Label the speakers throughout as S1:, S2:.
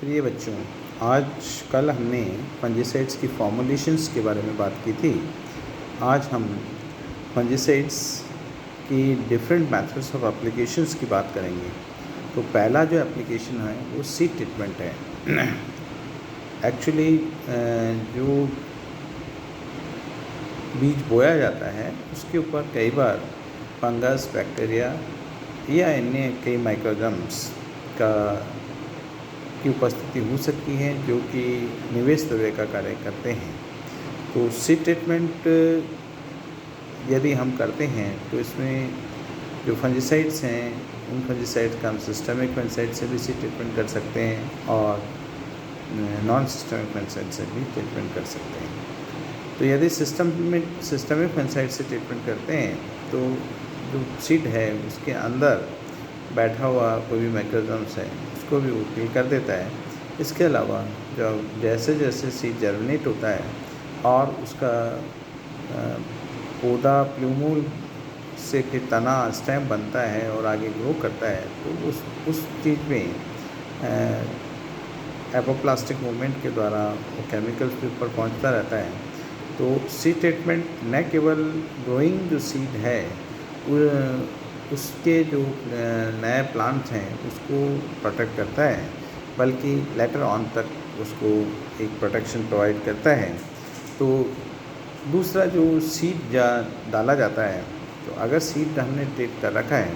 S1: प्रिय बच्चों, आज कल हमने फंजीसाइड्स की फॉर्मुलेशंस के बारे में बात की थी। आज हम फंजीसाइड्स की डिफरेंट मेथड्स ऑफ एप्लीकेशंस की बात करेंगे। तो पहला जो एप्लीकेशन है वो सीड ट्रीटमेंट है। एक्चुअली जो बीज बोया जाता है उसके ऊपर कई बार फंगस, बैक्टीरिया या अन्य कई माइक्रोऑर्गेनिज्म्स की उपस्थिति हो सकती है जो कि निवेश द्रव्य का कार्य करते हैं। तो सीड ट्रीटमेंट यदि हम करते हैं तो इसमें जो फंजीसाइड्स हैं उन फंजीसाइड्स का हम सिस्टमिक फंजीसाइड से भी सीड ट्रीटमेंट कर सकते हैं और नॉन सिस्टमिक फंजीसाइड से भी ट्रीटमेंट कर सकते हैं। तो यदि सिस्टमिक फंजीसाइड से ट्रीटमेंट करते हैं तो जो सीड है उसके अंदर बैठा हुआ कोई भी माइक्रोऑर्गेनिज्म है उसको भी वो किल कर देता है। इसके अलावा जब जैसे जैसे सीड जर्मिनेट होता है और उसका पौधा प्लूमूल से फिर तना स्टेम बनता है और आगे ग्रो करता है तो उस चीज़ में एपोप्लास्टिक मूवमेंट के द्वारा वो केमिकल्स के ऊपर पहुंचता रहता है। तो सीड ट्रीटमेंट न केवल ग्रोइंग जो सीड है उसके जो नए प्लांट हैं उसको प्रोटेक्ट करता है, बल्कि लेटर ऑन तक उसको एक प्रोटेक्शन प्रोवाइड करता है। तो दूसरा जो सीड डाला जाता है, तो अगर सीड हमने ट्रीट कर रखा है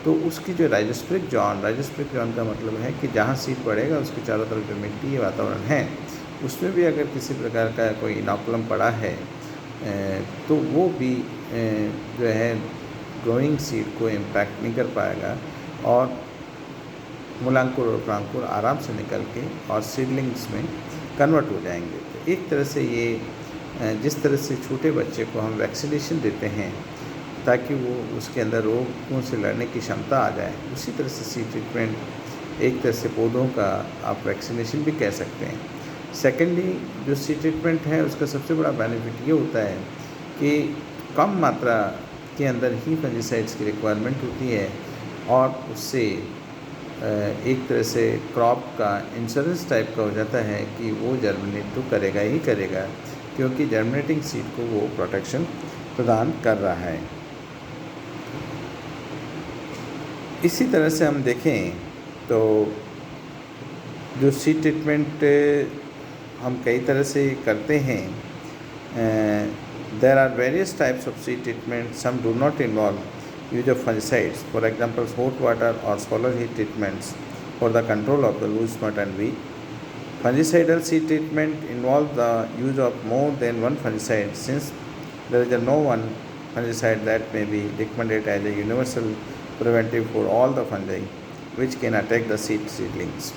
S1: तो उसकी जो राइजोस्पोरिक जॉन का मतलब है कि जहाँ सीड पड़ेगा उसके चारों तरफ जो मिट्टी वातावरण है उसमें भी अगर किसी प्रकार का कोई इनोकुलम पड़ा है तो वो भी जो है ग्रोइंग सीड को इम्पैक्ट नहीं कर पाएगा और मूलांकुर और प्रांकुर आराम से निकल के और सीडलिंग्स में कन्वर्ट हो जाएंगे। तो एक तरह से ये जिस तरह से छोटे बच्चे को हम वैक्सीनेशन देते हैं ताकि वो उसके अंदर रोगों से लड़ने की क्षमता आ जाए, उसी तरह से सीड ट्रीटमेंट एक तरह से पौधों का आप वैक्सीनेशन भी कह सकते हैं। सेकेंडली जो सीड ट्रीटमेंट है उसका सबसे बड़ा बेनिफिट ये होता है कि कम मात्रा के अंदर ही फंजीसाइड्स की रिक्वायरमेंट होती है और उससे एक तरह से क्रॉप का इंश्योरेंस टाइप का हो जाता है कि वो जर्मिनेट तो करेगा ही करेगा, क्योंकि जर्मिनेटिंग सीड को वो प्रोटेक्शन प्रदान कर रहा है। इसी तरह से हम देखें तो जो सीड ट्रीटमेंट हम कई तरह से करते हैं। There are various types of seed treatment. Some do not involve use of fungicides. For example, hot water or solar heat treatments for the control of the loose smut and weed. Fungicidal seed treatment involves the use of more than one fungicide, since there is no one fungicide that may be recommended as a universal preventive for all the fungi which can attack the seedlings.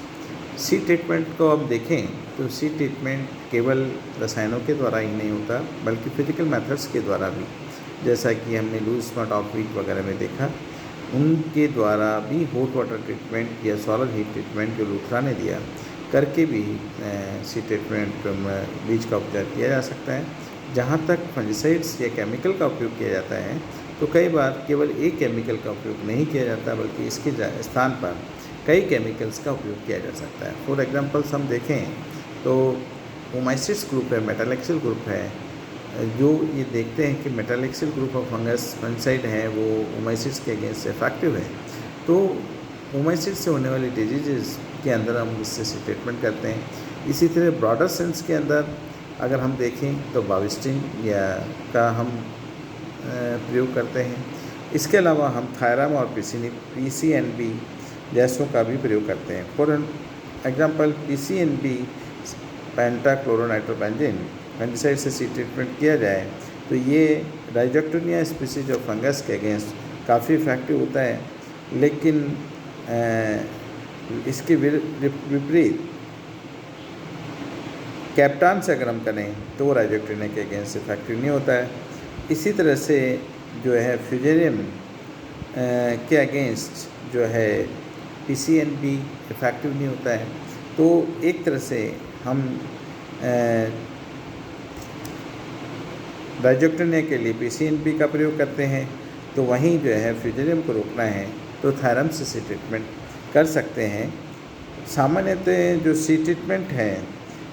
S1: Seed treatment को अब देखें तो seed treatment केवल रसायनों के द्वारा ही नहीं होता बल्कि फिजिकल मेथड्स के द्वारा भी, जैसा कि हमने लूज स्मट ऑफ वीट वगैरह में देखा, उनके द्वारा भी हॉट वाटर ट्रीटमेंट या सोलर हीट ट्रीटमेंट जो लूथरा ने दिया करके भी सीड ट्रीटमेंट बीज का उपचार किया जा सकता है। जहाँ तक फंजीसाइड्स या केमिकल का उपयोग किया जाता है तो कई बार केवल एक केमिकल का उपयोग नहीं किया जाता बल्कि इसके स्थान पर कई केमिकल्स का उपयोग किया जा सकता है। फॉर एग्जांपल्स हम देखें तो ओमाइसिस ग्रुप है, मेटालेक्सिल ग्रुप है, जो ये देखते हैं कि metalaxyl group of fungus fungicide है वो ओमाइसिस के अगेंस्ट इफेक्टिव है। तो ओमाइसिस से होने वाली डिजीज़ के अंदर हम इससे ट्रीटमेंट करते हैं। इसी तरह ब्रॉडर सेंस के अंदर अगर हम देखें तो बाविस्टिन या का हम प्रयोग करते हैं। इसके अलावा हम थायराम और PCNB जैसों का भी प्रयोग करते हैं। फॉर एग्जाम्पल PCNB पेंटाक्लोरोनाइट्रोबेंजीन फंजीसाइड से सीड ट्रीटमेंट किया जाए तो ये राइजोक्टोनिया स्पीसीज ऑफ फंगस के अगेंस्ट काफ़ी इफेक्टिव होता है, लेकिन इसके विपरीत कैप्टान से अगर हम करें तो वो राइजोक्टोनिया के अगेंस्ट इफेक्टिव नहीं होता है। इसी तरह से जो है फ्यूजेरियम के अगेंस्ट जो है PCNB इफेक्टिव नहीं होता है। तो एक तरह से हम राइजोक्टोनिया के लिए PCNB का प्रयोग करते हैं, तो वहीं जो है फ्यूजेरियम को रोकना है तो थायरम से ट्रीटमेंट कर सकते हैं सामान्यतः जो सीड ट्रीटमेंट है,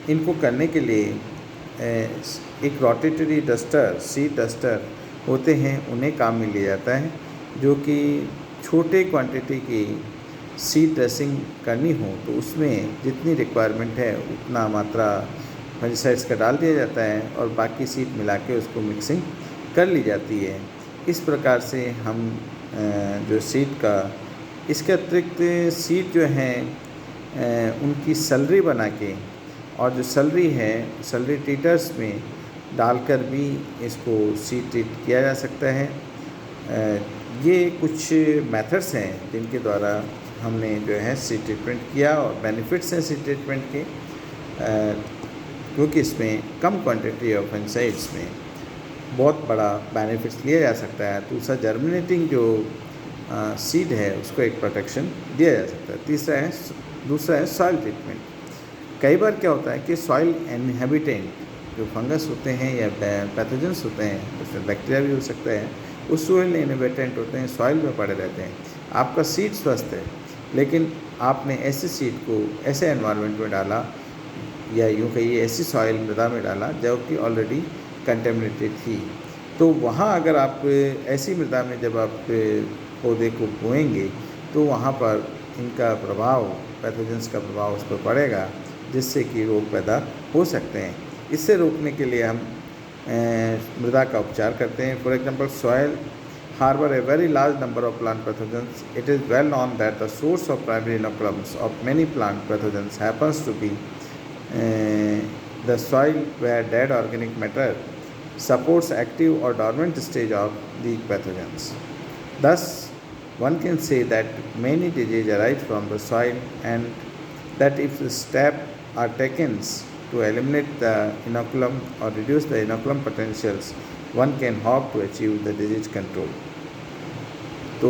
S1: इनको करने के लिए एक रोटेटरी डस्टर, सीड डस्टर होते हैं, उन्हें काम में लिया जाता है, जो कि छोटे क्वांटिटी की सीड ड्रेसिंग करनी हो तो उसमें जितनी रिक्वायरमेंट है उतना मात्रा फंजीसाइड्स का डाल दिया जाता है और बाकी सीड मिला के उसको मिक्सिंग कर ली जाती है। इस प्रकार से हम जो सीड का, इसके अतिरिक्त सीड जो हैं उनकी सलरी बना के, और जो सलरी है सलरी ट्रीटर्स में डालकर भी इसको सीड ट्रीट किया जा सकता है। ये कुछ मेथड्स हैं जिनके द्वारा हमने जो है सीड ट्रीटमेंट किया, और बेनिफिट्स हैं सीड ट्रीटमेंट के, क्योंकि इसमें कम क्वांटिटी ऑफ फंजीसाइड्स में बहुत बड़ा बेनिफिट्स लिया जा सकता है। दूसरा, जर्मिनेटिंग जो सीड है उसको एक प्रोटेक्शन दिया जा सकता है। दूसरा है सॉइल ट्रीटमेंट। कई बार क्या होता है कि सॉइल इनहेबिटेंट जो फंगस होते हैं या पैथोजेंस होते हैं, उसमें बैक्टीरिया भी हो सकता है, उस सॉइल इनहेबिटेंट होते हैं, सॉइल में पड़े रहते हैं। आपका सीड स्वस्थ है, लेकिन आपने ऐसे सीड को ऐसे एनवायरनमेंट में डाला, या यूँ कहिए ऐसी सॉइल मृदा में डाला जो कि ऑलरेडी कंटेमिनेटेड थी, तो वहाँ अगर आप ऐसी मृदा में जब आप पौधे को बोएंगे तो वहाँ पर इनका प्रभाव, पैथोजेंस का प्रभाव उस पर पड़ेगा, जिससे कि रोग पैदा हो सकते हैं। इससे रोकने के लिए हम मृदा का उपचार करते हैं। For example, soil harbor a very large number of plant pathogens. It is well known that the source of primary inoculums of many plant pathogens happens to be the soil where dead organic matter supports active or dormant stage of the pathogens. Thus, one can say that many diseases arise from the soil, and that if steps are taken to eliminate the inoculum or reduce the inoculum potentials, one can hope to achieve the disease control. तो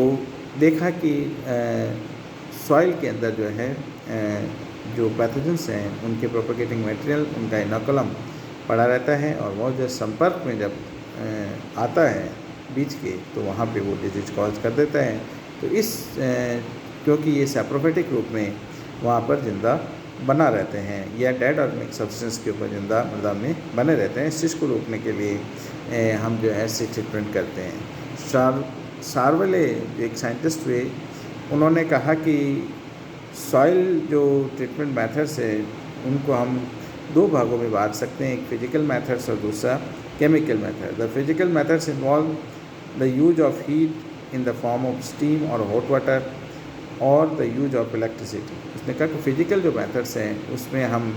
S1: देखा कि soil के अंदर जो है जो pathogens हैं उनके प्रोपेगेटिंग मटेरियल, उनका इनोकुलम पड़ा रहता है, और वो जो संपर्क में जब आता है बीज के, तो वहाँ पे वो डिजीज कॉज कर देता है। तो क्योंकि ये सैप्रोफाइटिक रूप में वहाँ पर जिंदा बना रहते हैं, या डेड ऑर्गेनिक सब्सटेंस के ऊपर जिंदा मृदा में बने रहते हैं। इस चीज़ को रोकने के लिए हम जो है सीड ट्रीटमेंट करते हैं। सार्वले एक साइंटिस्ट हुए, उन्होंने कहा कि सॉइल जो ट्रीटमेंट मेथड्स है उनको हम दो भागों में बांट सकते हैं, एक फिजिकल मेथड्स और दूसरा chemical method. The physical methods involve the use of heat in the form of steam or hot water और द यूज ऑफ इलेक्ट्रिसिटी। उसने कहा कि फिजिकल जो मेथड्स हैं उसमें हम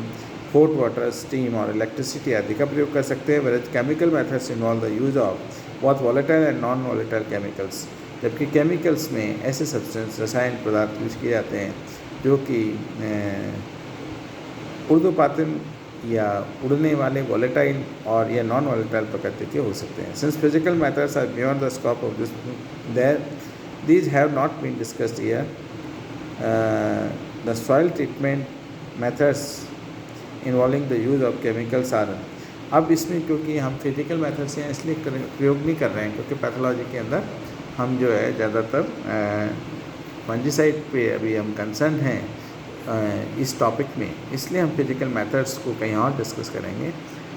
S1: हॉट वाटर, स्टीम और इलेक्ट्रिसिटी आदि का प्रयोग कर सकते हैं, वैसे chemical methods involve the use of बहुत volatile and non volatile chemicals. जबकि केमिकल्स में ऐसे सब्सटेंस, रसायन पदार्थ यूज किए जाते हैं जो कि ऊर्ध्वपातन या उड़ने वाले वॉलेटाइल और या नॉन वॉलेटाइल प्रकृति के हो सकते हैं। Since physical methods are beyond the scope of this, these have not been discussed here. The soil treatment methods involving the use of chemicals are, अब इसमें क्योंकि हम फिजिकल मेथड से हैं इसलिए प्रयोग नहीं कर रहे हैं, क्योंकि पैथोलॉजी के अंदर हम जो है ज़्यादातर फंजीसाइड पे अभी हम कंसर्न हैं इस टॉपिक में, इसलिए हम फिजिकल मेथड्स को कहीं और डिस्कस करेंगे।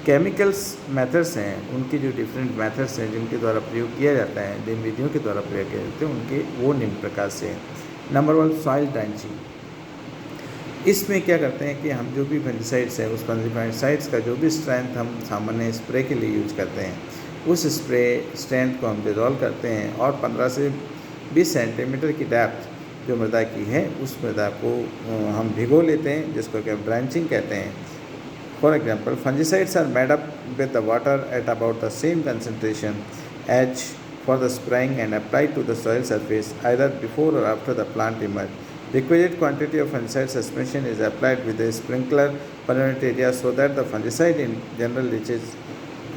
S1: केमिकल्स मेथड्स हैं, उनकी जो डिफरेंट मेथड्स हैं जिनके द्वारा प्रयोग किया जाता है, जिन विधियों के द्वारा प्रयोग किए जाते हैं, उनके वो निम्न प्रकार से हैं। Number 1, soil drenching. इसमें क्या करते हैं कि हम जो भी फंजीसाइड्स है, उस फंजीसाइड्स का जो भी स्ट्रेंथ हम सामान्य स्प्रे के लिए यूज करते हैं, उस स्प्रे स्ट्रेंथ को हम डिज़ोल्व करते हैं, और 15 से 20 सेंटीमीटर की डेप्थ जो मृदा की है उस मृदा को हम भिगो लेते हैं, जिसको कि हम ड्रेंचिंग कहते हैं। For example, fungicides are made up with the water at about the same concentration as for the spraying and applied to the soil surface either before or after the plant emerge. Requisite quantity of fungicide suspension is applied with a sprinkler permanent area so that the fungicide in general reaches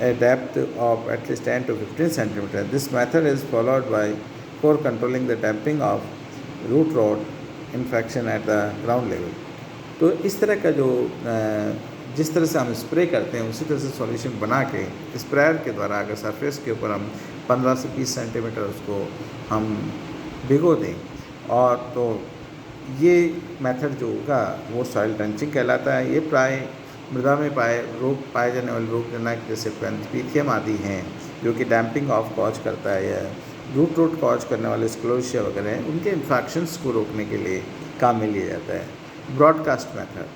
S1: a depth of at least 10 to 15 centimeters. This method is followed for controlling the damping of root rot infection at the ground level. तो इस तरह का जो जिस तरह से हम spray करते हैं उसी तरह से सॉल्यूशन बना के स्प्रेयर के द्वारा अगर सरफेस के ऊपर हम 15 से 20 सेंटीमीटर उसको हम भिगो दें, और तो ये मेथड जो होगा वो सॉइल ट्रेंचिंग कहलाता है। ये प्राय मृदा में पाए जाने वाले रोग जनक जैसे पैंथीथियम आदि हैं जो कि डैम्पिंग ऑफ कॉज करता है, या रूट कॉज करने वाले स्क्लेरोसिया वगैरह हैं, उनके इन्फेक्शंस को रोकने के लिए काम में लिया जाता है। Broadcast method,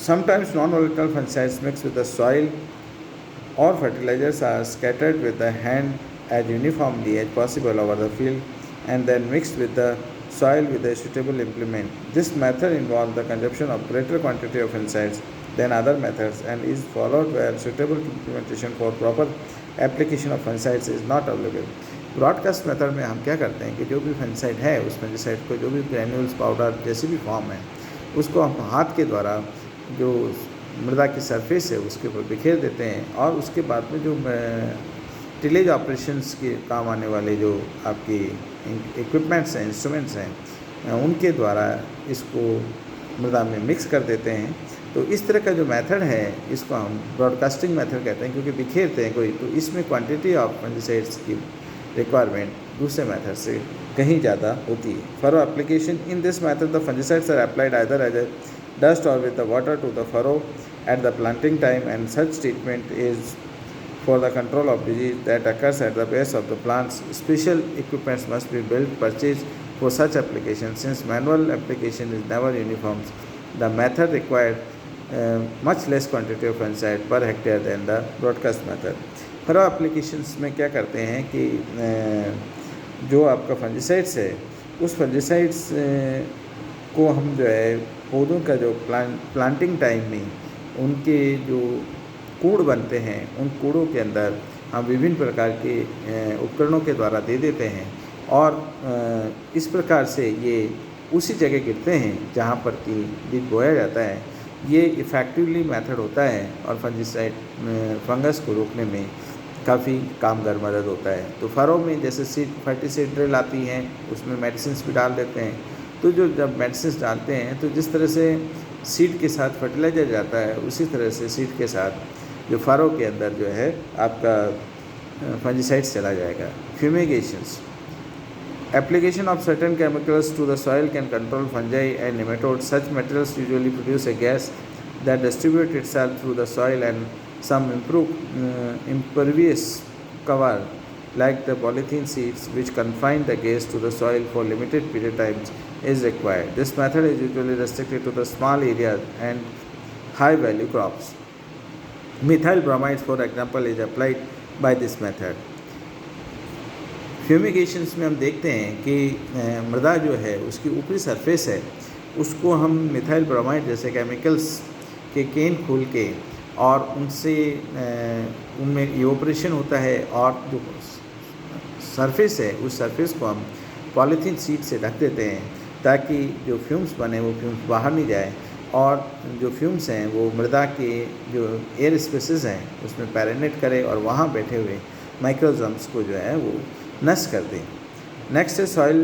S1: sometimes non volatile fungicides mix with the soil or fertilizers are scattered with the hand as uniformly as possible over the field and then mixed with the soil with a suitable implement. This method involves the consumption of greater quantity of fungicides than other methods and is followed where suitable implementation for proper application of fungicides is not available. Broadcast method में हम क्या करते हैं कि जो भी fungicide है उस फंगिसाइड को जो भी ग्रैन्यूल्स पाउडर जैसी भी फॉर्म है उसको हम हाथ के द्वारा जो मृदा की सरफेस है उसके ऊपर बिखेर देते हैं, और उसके बाद में जो टिलेज ऑपरेशंस के काम आने वाले जो आपकी इक्विपमेंट्स हैं, इंस्ट्रूमेंट्स हैं, उनके द्वारा इसको मृदा में मिक्स कर देते हैं। तो इस तरह का जो मेथड है इसको हम ब्रॉडकास्टिंग मेथड कहते हैं, क्योंकि बिखेरते हैं कोई, तो इसमें क्वांटिटी ऑफ फंगिसाइड्स की रिक्वायरमेंट दूसरे मेथड से कहीं ज़्यादा होती है। Furrow application, in this method the fungicides are applied either as a dust or with the water to the furrow at the planting time, and such treatment is for the control of disease that occurs at the base of the plants. Special equipments must be purchased for such application. Since manual application is never uniform, the method required much less quantity of fungicide per hectare than the broadcast method. Furrow applications में क्या करते हैं कि जो आपका fungicides है उस fungicides को हम जो है पौधों का जो प्लांटिंग टाइम में उनके जो कूड़ बनते हैं उन कूड़ों के अंदर हम विभिन्न प्रकार के उपकरणों के द्वारा दे देते हैं, और इस प्रकार से ये उसी जगह गिरते हैं जहाँ पर कि बीज बोया जाता है। ये इफ़ेक्टिवली मेथड होता है और फंगस को रोकने में काफ़ी कामगार मदद होता है। तो फरों में जैसे फर्टिसाइड ड्रिल आती हैं उसमें मेडिसिन भी डाल देते हैं, तो जो जब मेडिसिन डालते हैं तो जिस तरह से सीड के साथ फर्टिलाइज़र जाता है उसी तरह से सीड के साथ जो फरो के अंदर जो है आपका फंगिसाइड्स चला जाएगा। फ्यूमिगेशंस, application of certain chemicals to the soil can control fungi and nematodes. Such materials usually produce a gas that distributes itself through the soil, and some impervious cover like the polythene sheets which confine the gas to the soil for limited period times is required. This method is usually restricted to the small areas and high value crops. Methyl bromide, for example, is applied by this method. फ्यूमिगेशंस में हम देखते हैं कि मृदा जो है उसकी ऊपरी सरफेस है उसको हम मिथाइल ब्रोमाइड जैसे केमिकल्स के केन खोल के और उनसे उनमें इवोपरेशन होता है, और जो सरफेस है उस सरफेस को हम पॉलीथीन शीट से ढक देते हैं ताकि जो फ्यूम्स बने वो फ्यूम्स बाहर नहीं जाए, और जो फ्यूम्स हैं वो मृदा के जो एयर स्पेसेस हैं उसमें पैरेनेट करे और वहाँ बैठे हुए माइक्रोजम्स को जो है वो नष्ट कर दें। नेक्स्ट है soil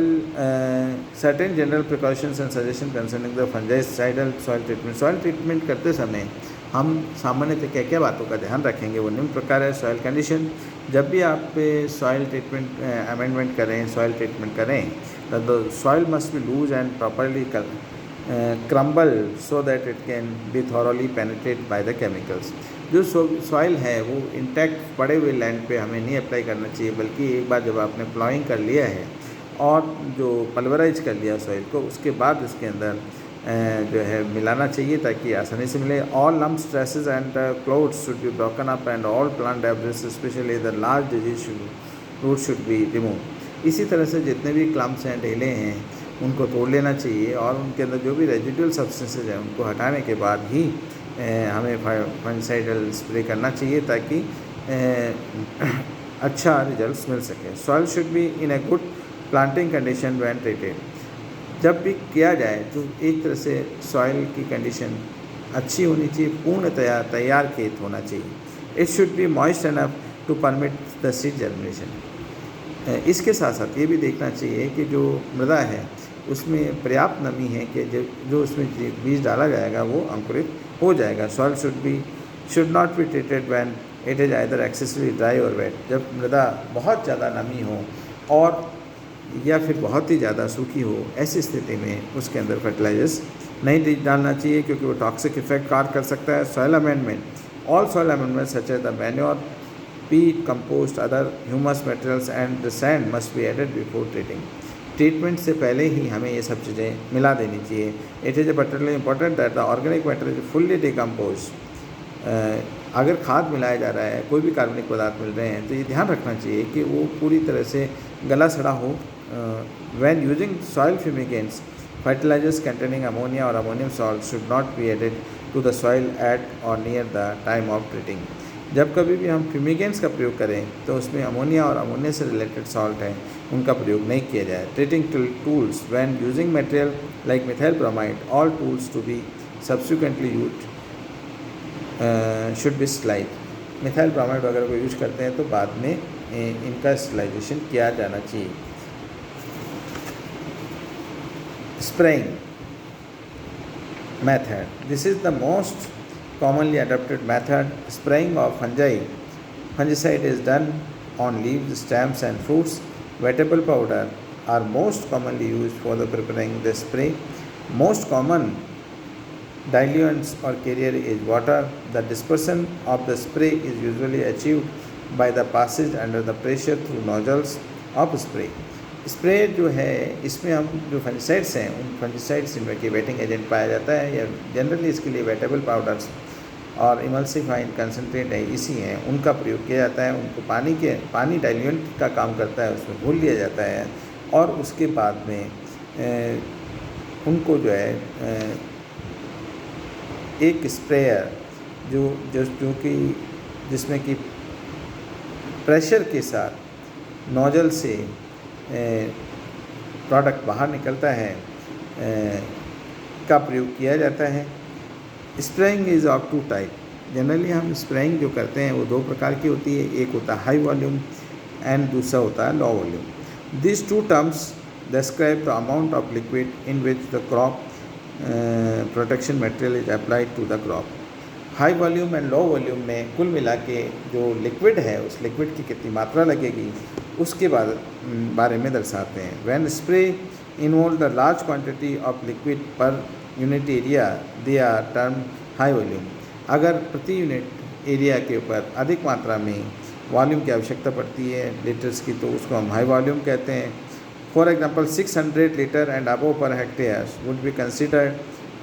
S1: certain general precautions and suggestion concerning the fungicidal soil treatment. Soil treatment करते समय हम सामान्यतः क्या क्या बातों का ध्यान रखेंगे वो निम्न प्रकार है। सॉइल कंडीशन, जब भी आप सॉइल ट्रीटमेंट अमेंडमेंट करें, सॉइल ट्रीटमेंट करें, the soil must be loose and properly crumble so that it can be thoroughly penetrate by the chemicals. जो सॉइल है वो इंटैक्ट पड़े हुए लैंड पे हमें नहीं अप्लाई करना चाहिए, बल्कि एक बार जब आपने प्लॉइंग कर लिया है और जो पल्वराइज कर लिया सॉइल को उसके बाद उसके अंदर जो है मिलाना चाहिए ताकि आसानी से मिले। All lump stresses and clouds should be broken up and all plant debris specially the large disease root should be remove. इसी तरह से जितने भी क्लम्प्स हैं, ढेले हैं, उनको तोड़ लेना चाहिए और उनके अंदर जो भी रेजिडुअल सब्सटेंसेज हैं उनको हटाने के बाद ही हमें फंगिसाइडल स्प्रे करना चाहिए ताकि अच्छा रिजल्ट्स मिल सके। Soil should be in a good planting condition when treated. जब भी किया जाए तो एक तरह से सॉइल की कंडीशन अच्छी होनी चाहिए, पूर्णतया तैयार खेत होना चाहिए। It should be moist enough to permit the seed germination. इसके साथ साथ ये भी देखना चाहिए कि जो मृदा है उसमें पर्याप्त नमी है कि जो उसमें बीज डाला जाएगा वो अंकुरित हो जाएगा। Soil should not be treated when it is either excessively dry और वेट। जब मृदा बहुत ज़्यादा नमी हो और या फिर बहुत ही ज़्यादा सूखी हो, ऐसी स्थिति में उसके अंदर फर्टिलाइजर्स नहीं डालना चाहिए, क्योंकि वो टॉक्सिक इफेक्ट कार कर सकता है। Soil amendment, all soil amendment such as the manure, peat, compost, other humus materials and the sand must be added before treating. Treatment से पहले ही हमें ये सब चीज़ें मिला देनी चाहिए। It is particularly important that the organic matter is fully decompose. अगर खाद मिलाया जा रहा है, कोई भी कार्बनिक पदार्थ मिल रहे हैं, तो ये ध्यान रखना चाहिए कि वो पूरी तरह से गला सड़ा हो। When using soil fumigants, fertilizers containing ammonia or ammonium salt should not be added to the soil at or near the time of treating. जब कभी भी हम फ्यूमिगेंट्स का प्रयोग करें तो उसमें अमोनिया और अमोनिया से रिलेटेड सॉल्ट हैं, उनका प्रयोग नहीं किया जाए। Treating tools, when using material like methyl bromide, all tools to be subsequently used should be slide. Methyl bromide वगैरह को यूज करते हैं तो बाद में इनका स्टरलाइजेशन किया जाना चाहिए। Spraying method, this is the most commonly adopted method. Spraying of fungicide is done on leaves, stems and fruits. Vegetable powder are most commonly used for the preparing the spray. Most common diluents or carrier is water. The dispersion of the spray is usually achieved by the passage under the pressure through nozzles of spray. Spray जो है, इसमें हम जो fungicides हैं, उन fungicides इनमें की waiting agent पाया जाता है, या जनरली इसके लिए वेटेबल पाउडर्स और इमल्सिफाइंग कंसनट्रेट है, इसी हैं, उनका प्रयोग किया जाता है। उनको पानी डाइल्यूएंट का काम करता है, उसमें घोल लिया जाता है और उसके बाद में उनको जो है एक स्प्रेयर जो कि जिसमें कि प्रेशर के साथ नोजल से प्रोडक्ट बाहर निकलता है का प्रयोग किया जाता है। Spraying is of two type. Generally हम स्प्रेइंग जो करते हैं वो दो प्रकार की होती है, एक होता है हाई वॉल्यूम एंड दूसरा होता है low volume. This two terms describe the amount of liquid in which the crop protection material is applied to the crop. High volume and low volume में कुल मिला के जो लिक्विड है, उस लिक्विड की कितनी मात्रा लगेगी उसके बारे में दर्शाते हैं। When spray involve the large quantity of liquid per unit area, they are term high volume. अगर प्रति यूनिट एरिया के ऊपर अधिक मात्रा में वॉल्यूम की आवश्यकता पड़ती है लीटर्स की, तो उसको हम हाई वॉल्यूम कहते हैं। For example 600 litre and above per hectare would be considered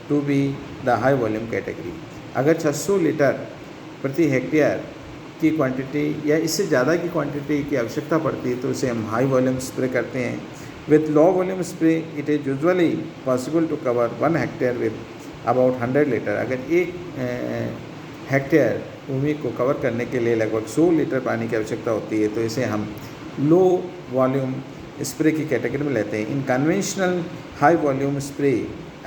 S1: to be the high volume category. अगर 600 लीटर प्रति हेक्टेयर की क्वांटिटी या इससे ज़्यादा की क्वांटिटी की आवश्यकता पड़ती है तो उसे हम हाई वॉल्यूम स्प्रे करते हैं। With low volume spray it is usually possible to cover 1 hectare with about 100 litre. अगर एक हेक्टेयर भूमि को कवर करने के लिए लगभग 100 लीटर पानी की आवश्यकता होती है, तो इसे हम लो वॉल्यूम स्प्रे की कैटेगरी में लेते हैं। इन conventional high volume spray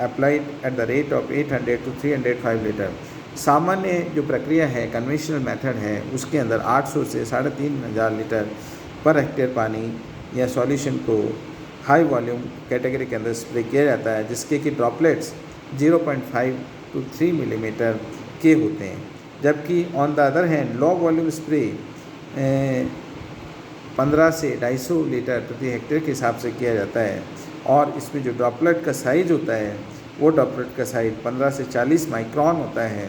S1: applied at the rate of 800 to 305 litre. सामान्य जो प्रक्रिया है, कन्वेंशनल मेथड है, उसके अंदर 800 से 3500 लीटर पर हेक्टेयर पानी या सॉल्यूशन को हाई वॉल्यूम कैटेगरी के अंदर स्प्रे किया जाता है, जिसके कि ड्रॉपलेट्स 0.5 to 3 मिलीमीटर के होते हैं। जबकि on the other hand low volume spray 15 से 250 लीटर प्रति हेक्टेयर के हिसाब से किया जाता है, और इसमें जो ड्रॉपलेट का साइज़ होता है वो ड्रॉपलेट का साइज़ 15 से 40 माइक्रोन होता है।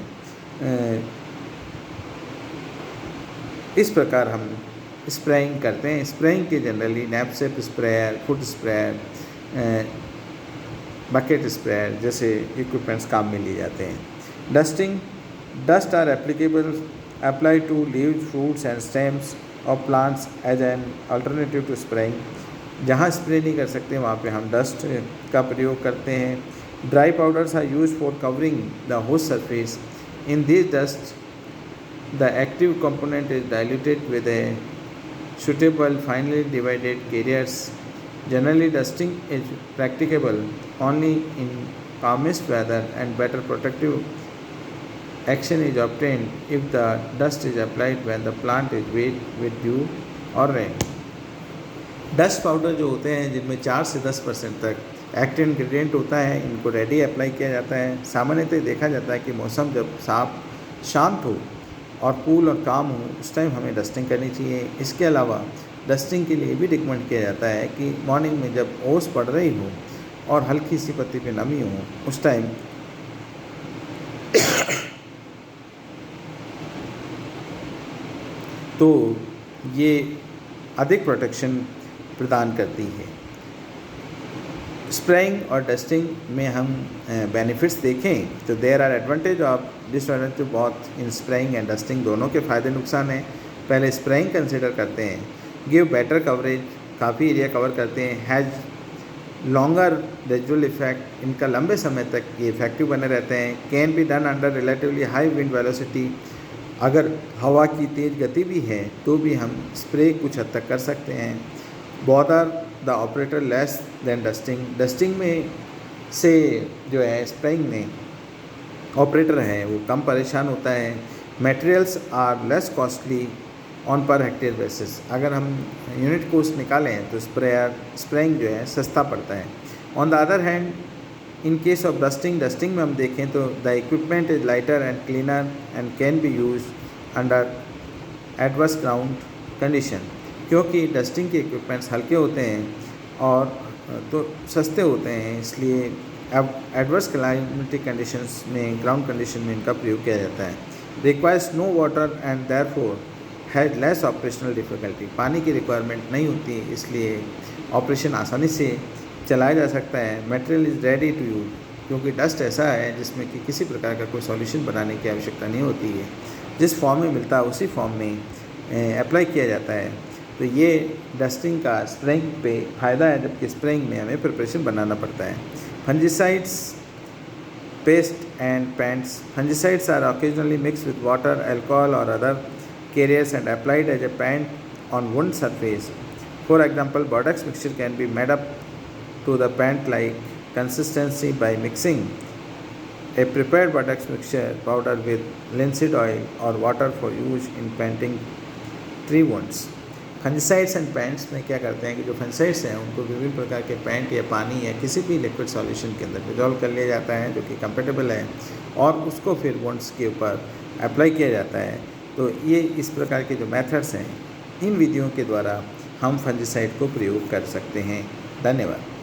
S1: इस प्रकार हम स्प्रेइंग करते हैं। स्प्रेइंग के generally knapsack sprayer, foot sprayer, bucket sprayer जैसे इक्विपमेंट्स काम में लिए जाते हैं। Dust are apply to leaves, fruits and stems of plants as an alternative to spraying. जहाँ स्प्रे नहीं कर सकते वहाँ पे हम डस्ट का प्रयोग करते हैं। Dry powders are use for covering the host surface. In this dust the active component is diluted with a suitable finely divided carriers. Generally, dusting is practicable only in calmest weather, and better protective action is obtained if the dust is applied when the plant is wet with dew or rain. Dust powder जो होते हैं जिनमें 4 से 10% तक active ingredient होता है, इनको ready apply किया जाता है। सामान्यतः देखा जाता है कि मौसम जब शांत हो और कूल और काम हो, उस टाइम हमें डस्टिंग करनी चाहिए। इसके अलावा डस्टिंग के लिए भी रिकमेंड किया जाता है कि मॉर्निंग में जब ओस पड़ रही हो और हल्की सी पत्ती पे नमी हो, उस टाइम तो ये अधिक प्रोटेक्शन प्रदान करती है। स्प्रेइंग और डस्टिंग में हम बेनिफिट्स देखें तो देयर आर एडवांटेज और डिसएडवांटेज बहुत इन स्प्रेइंग एंड डस्टिंग, दोनों के फ़ायदे नुकसान हैं। पहले स्प्रेइंग कंसिडर करते हैं। गिव बेटर कवरेज, काफ़ी एरिया कवर करते हैं। हैज़ लॉन्गर रेजिडुअल इफेक्ट, इनका लंबे समय तक ये इफेक्टिव बने रहते हैं। Can be done under relatively high wind velocity, अगर हवा की तेज़ गति भी है तो भी हम स्प्रे कुछ हद तक कर सकते हैं। Bother the operator less than dusting, dusting में से जो है स्प्रेइंग में ऑपरेटर है वो कम परेशान होता है। Materials are less costly on per hectare basis, अगर हम यूनिट कोस्ट निकालें तो स्प्रेइंग जो है सस्ता पड़ता है। On the other hand in case of dusting में हम देखें तो the equipment is lighter and cleaner and can be use under adverse ground condition, क्योंकि डस्टिंग के इक्विपमेंट्स हल्के होते हैं और तो सस्ते होते हैं, इसलिए अब एडवर्स क्लाइमेटिक कंडीशंस में, ग्राउंड कंडीशन में इनका प्रयोग किया जाता है। Requires no water and therefore had less operational difficulty, पानी की रिक्वायरमेंट नहीं होती, इसलिए ऑपरेशन आसानी से चलाया जा सकता है। Material is ready to use, क्योंकि डस्ट ऐसा है जिसमें कि किसी प्रकार का कोई सॉल्यूशन बनाने की आवश्यकता नहीं होती है, जिस फॉर्म में मिलता है उसी फॉर्म में अप्लाई किया जाता है। तो ये डस्टिंग का स्प्रेइंग पे फ़ायदा है, जबकि स्प्रेइंग में हमें प्रिपरेशन बनाना पड़ता है। Fungicides, paste and paints, fungicides are occasionally mix with water, alcohol और other carriers and applied as a paint on wound surface. For example, Borax mixture can be made up to the paint-like consistency by mixing a prepared Borax mixture powder with linseed oil or water for use in painting tree wounds. Fungicides and paints में क्या करते हैं कि जो fungicides हैं उनको विभिन्न प्रकार के पेंट या पानी या किसी भी लिक्विड सॉल्यूशन के अंदर डिजॉल्व कर लिया जाता है जो कि कंपेटेबल है, और उसको फिर वुंड्स के ऊपर अप्लाई किया जाता है। तो ये इस प्रकार के जो मेथड्स हैं, इन विधियों के द्वारा हम फंजीसाइड को प्रयोग कर सकते हैं। धन्यवाद।